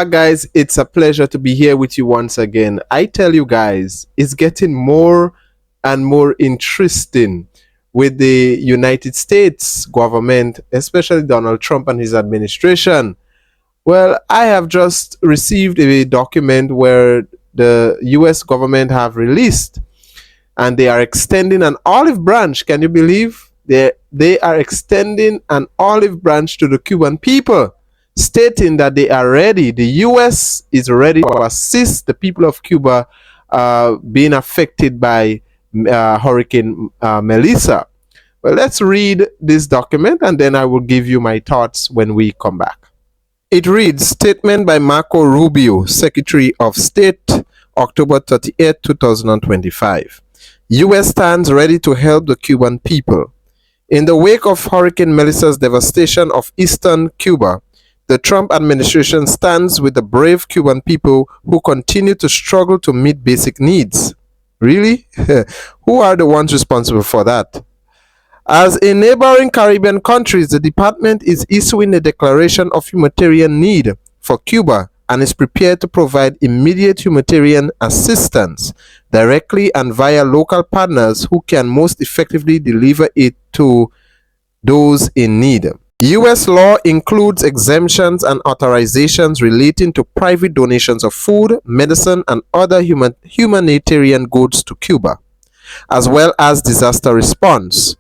Guys, it's a pleasure to be here with you once again. I tell you guys, it's getting more and more interesting with the United States government, especially Donald Trump and his administration. Well, I have just received a document where the US government have released and they are extending an olive branch. Can you believe? They are extending an olive branch to the Cuban people, stating that they are ready. The US is ready to assist the people of Cuba being affected by Hurricane Melissa. Well, let's read this document and then I will give you my thoughts when we come back. It reads, Statement by Marco Rubio, Secretary of State, October 38, 2025. U.S. stands ready to help the Cuban people. In the wake of Hurricane Melissa's devastation of eastern Cuba, the Trump administration stands with the brave Cuban people who continue to struggle to meet basic needs. Really? Who are the ones responsible for that? As in neighboring Caribbean countries, the department is issuing a declaration of humanitarian need for Cuba and is prepared to provide immediate humanitarian assistance directly and via local partners who can most effectively deliver it to those in need. U.S. law includes exemptions and authorizations relating to private donations of food, medicine, and other humanitarian goods to Cuba, as well as disaster response.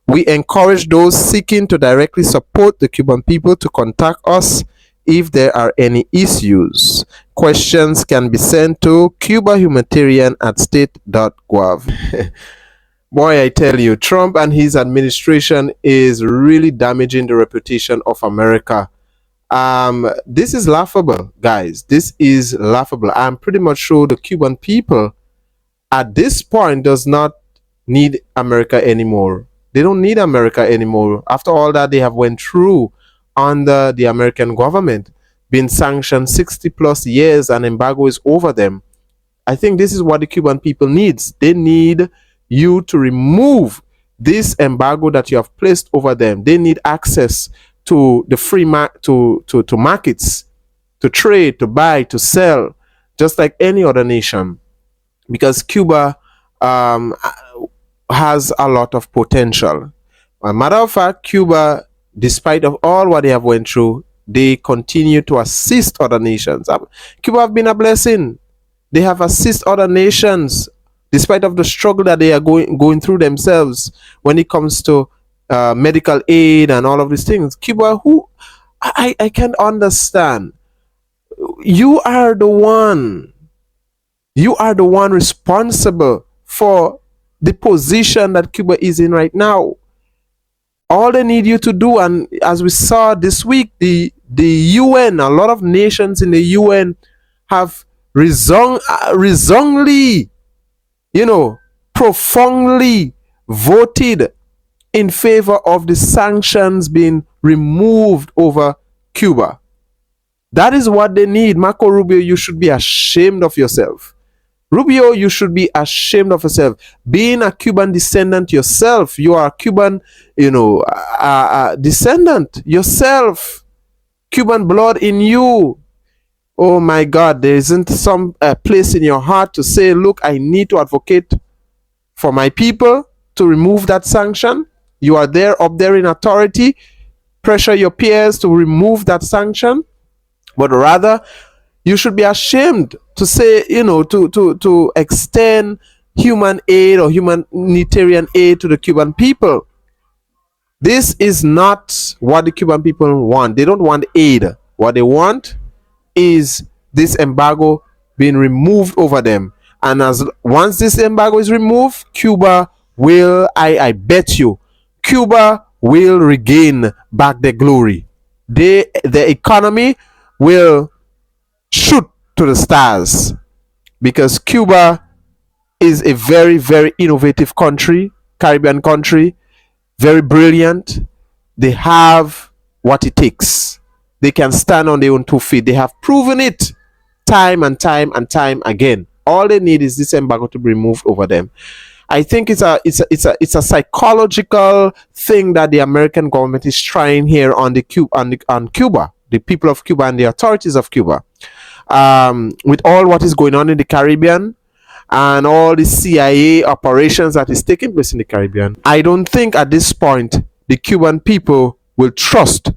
We encourage those seeking to directly support the Cuban people to contact us if there are any issues. Questions can be sent to cubahumanitarian@state.gov. Boy, I tell you, Trump and his administration is really damaging the reputation of America. This is laughable, guys. This is laughable. I'm pretty much sure the Cuban people at this point does not need America anymore. They don't need America anymore. After all that they have went through under the American government, been sanctioned 60 plus years and embargo is over them. I think this is what the Cuban people needs. They need you to remove this embargo that you have placed over them. They need access to the free to markets, to trade, to buy, to sell, just like any other nation, because Cuba has a lot of potential. As a matter of fact, Cuba, despite of all what they have went through, they continue to assist other nations. Cuba have been a blessing. They have assist other nations despite of the struggle that they are going through themselves when it comes to medical aid and all of these things. Cuba, who I can't understand. You are the one responsible for the position that Cuba is in right now. All they need you to do, and as we saw this week, the UN, a lot of nations in the UN have resoundingly, profoundly voted in favor of the sanctions being removed over Cuba. That is what they need. Marco Rubio, you should be ashamed of yourself. Rubio, you should be ashamed of yourself. Being a Cuban descendant yourself, you are a Cuban, descendant yourself. Cuban blood in you. Oh my God, there isn't some place in your heart to say, look, I need to advocate for my people to remove that sanction. You are there up there in authority. Pressure your peers to remove that sanction. But rather, you should be ashamed to say, to extend human aid or humanitarian aid to the Cuban people. This is not what the Cuban people want. They don't want aid. What they want is this embargo being removed over them. And once this embargo is removed, Cuba will, I bet you, Cuba will regain back their glory. The economy will shoot to the stars, because Cuba is a very, very innovative country, Caribbean country, very brilliant. They have what it takes. They can stand on their own 2 feet. They have proven it time and time and time again. All they need is this embargo to be removed over them. I think it's a psychological thing that the American government is trying here on Cuba, the people of Cuba and the authorities of Cuba, with all what is going on in the Caribbean and all the CIA operations that is taking place in the Caribbean, I don't think at this point the Cuban people will trust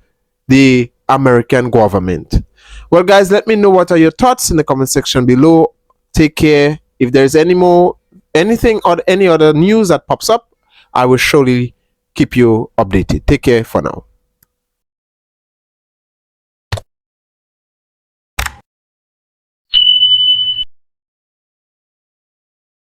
the American government. Well, guys, let me know what are your thoughts in the comment section below. Take care. If there's anything or any other news that pops up, I will surely keep you updated. Take care for now.